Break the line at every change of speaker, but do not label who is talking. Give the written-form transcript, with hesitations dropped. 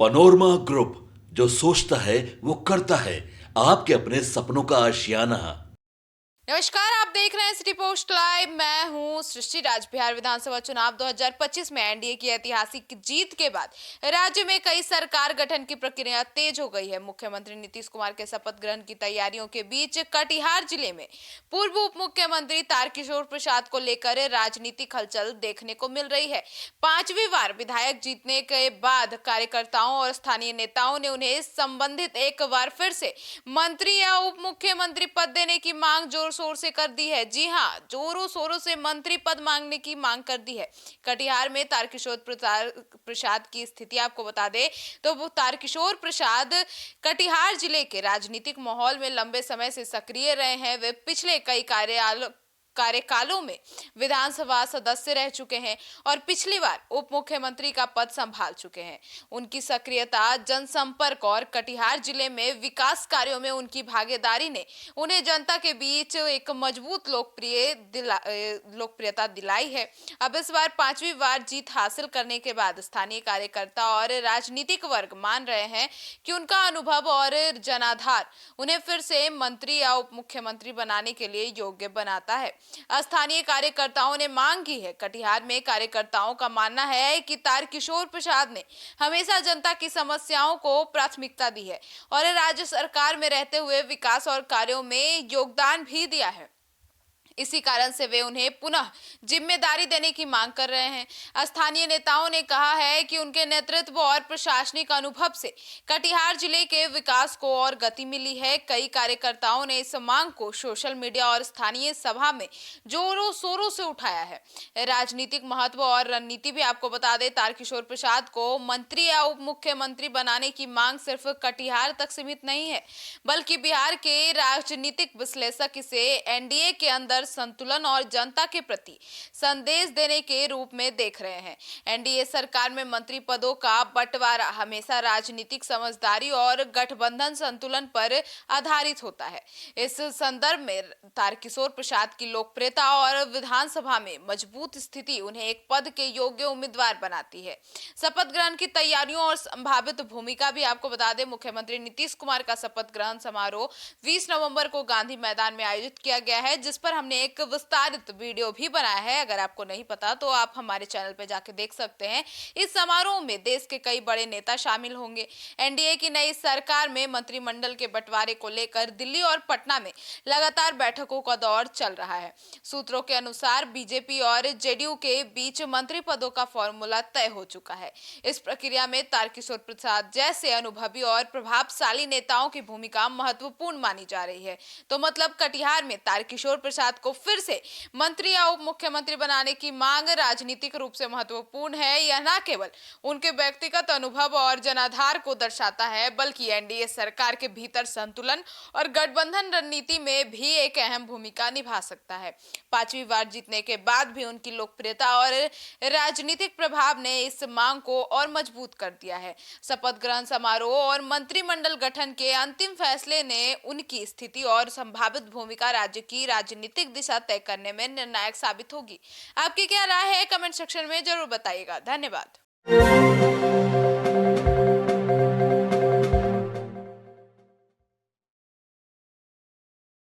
Panorama group, जो सोचता है वो करता है। आपके अपने सपनों का आशियाना।
नमस्कार, आप देख रहे हैं सिटी पोस्ट लाइव। मैं हूं सृष्टि राज। बिहार विधानसभा चुनाव 2025 में एनडीए की ऐतिहासिक जीत के बाद राज्य में कई सरकार गठन की प्रक्रिया तेज हो गई है। मुख्यमंत्री नीतीश कुमार के शपथ ग्रहण की तैयारियों के बीच कटिहार जिले में पूर्व उप मुख्यमंत्री तारकिशोर प्रसाद को लेकर राजनीतिक हलचल देखने को मिल रही है। 5वीं बार विधायक जीतने के बाद कार्यकर्ताओं और स्थानीय नेताओं ने उन्हें संबंधित एक बार फिर से मंत्री या उप मुख्यमंत्री पद देने की मांग जोर शोर से कर दी है। जी हां, जोरों शोरों से मंत्री पद मांगने की मांग कर दी है। कटिहार में तारकिशोर प्रसाद की स्थिति आपको बता दे तो वो तारकिशोर प्रसाद कटिहार जिले के राजनीतिक माहौल में लंबे समय से सक्रिय रहे हैं। वे पिछले कई कार्यकालों में विधानसभा सदस्य रह चुके हैं और पिछली बार उप मुख्यमंत्री का पद संभाल चुके हैं। उनकी सक्रियता, जनसंपर्क और कटिहार जिले में विकास कार्यों में उनकी भागीदारी ने उन्हें जनता के बीच एक मजबूत लोकप्रियता दिलाई है। अब इस बार 5वीं बार जीत हासिल करने के बाद स्थानीय कार्यकर्ता और राजनीतिक वर्ग मान रहे हैं कि उनका अनुभव और जनाधार उन्हें फिर से मंत्री या उप मुख्यमंत्री बनाने के लिए योग्य बनाता है। स्थानीय कार्यकर्ताओं ने मांग की है। कटिहार में कार्यकर्ताओं का मानना है कि तारकिशोर प्रसाद ने हमेशा जनता की समस्याओं को प्राथमिकता दी है और राज्य सरकार में रहते हुए विकास और कार्यों में योगदान भी दिया है। इसी कारण से वे उन्हें पुनः जिम्मेदारी देने की मांग कर रहे हैं। स्थानीय नेताओं ने कहा है कि उनके नेतृत्व और प्रशासनिक अनुभव से कटिहार जिले के विकास को और गति मिली है। कई कार्यकर्ताओं ने इस मांग को सोशल मीडिया और स्थानीय सभा में जोरों शोरों से उठाया है। राजनीतिक महत्व और रणनीति भी आपको बता दें, तारकिशोर प्रसाद को मंत्री या उप मुख्यमंत्री बनाने की मांग सिर्फ कटिहार तक सीमित नहीं है, बल्कि बिहार के राजनीतिक विश्लेषक इसे एनडीए के अंदर संतुलन और जनता के प्रति संदेश देने के रूप में देख रहे हैं। एनडीए सरकार में मंत्री पदों का बंटवारा हमेशा राजनीतिक समझदारी और गठबंधन संतुलन पर आधारित होता है। इस संदर्भ में तारकिशोर प्रसाद की लोकप्रियता और विधानसभा में मजबूत स्थिति उन्हें एक पद के योग्य उम्मीदवार बनाती है। शपथ ग्रहण की तैयारियों और संभावित भूमिका भी आपको बता दें, मुख्यमंत्री नीतीश कुमार का शपथ ग्रहण समारोह 20 नवंबर को गांधी मैदान में आयोजित किया गया है, जिस पर हमने एक विस्तारित वीडियो भी बनाया है। अगर आपको नहीं पता तो आप हमारे चैनल पे जाके देख सकते हैं। इस समारोह में देश के कई बड़े नेता शामिल होंगे। एनडीए की नई सरकार में मंत्रिमंडल के बंटवारे को लेकर दिल्ली और पटना में लगातार बैठकों का दौर चल रहा है। सूत्रों के अनुसार बीजेपी और जेडीयू के बीच मंत्री पदों का फॉर्मूला तय हो चुका है। इस प्रक्रिया में तारकिशोर प्रसाद जैसे अनुभवी और प्रभावशाली नेताओं की भूमिका महत्वपूर्ण मानी जा रही है। तो मतलब कटिहार में तारकिशोर प्रसाद को फिर से मंत्री या उप मुख्यमंत्री बनाने की मांग राजनीतिक रूप से महत्वपूर्ण है। यह न केवल उनके व्यक्तिगत अनुभव और जनाधार को दर्शाता है, बल्कि एनडीए सरकार के भीतर संतुलन और गठबंधन रणनीति में भी एक अहम भूमिका निभा सकता है। 5वीं बार जीतने के बाद भी उनकी लोकप्रियता और राजनीतिक प्रभाव ने इस मांग को और मजबूत कर दिया है। शपथ ग्रहण समारोह और मंत्रिमंडल गठन के अंतिम फैसले ने उनकी स्थिति और संभावित भूमिका राज्य की राजनीतिक दिशा तय करने में निर्णायक साबित होगी। आपकी क्या राय है? कमेंट सेक्शन में जरूर बताइएगा। धन्यवाद।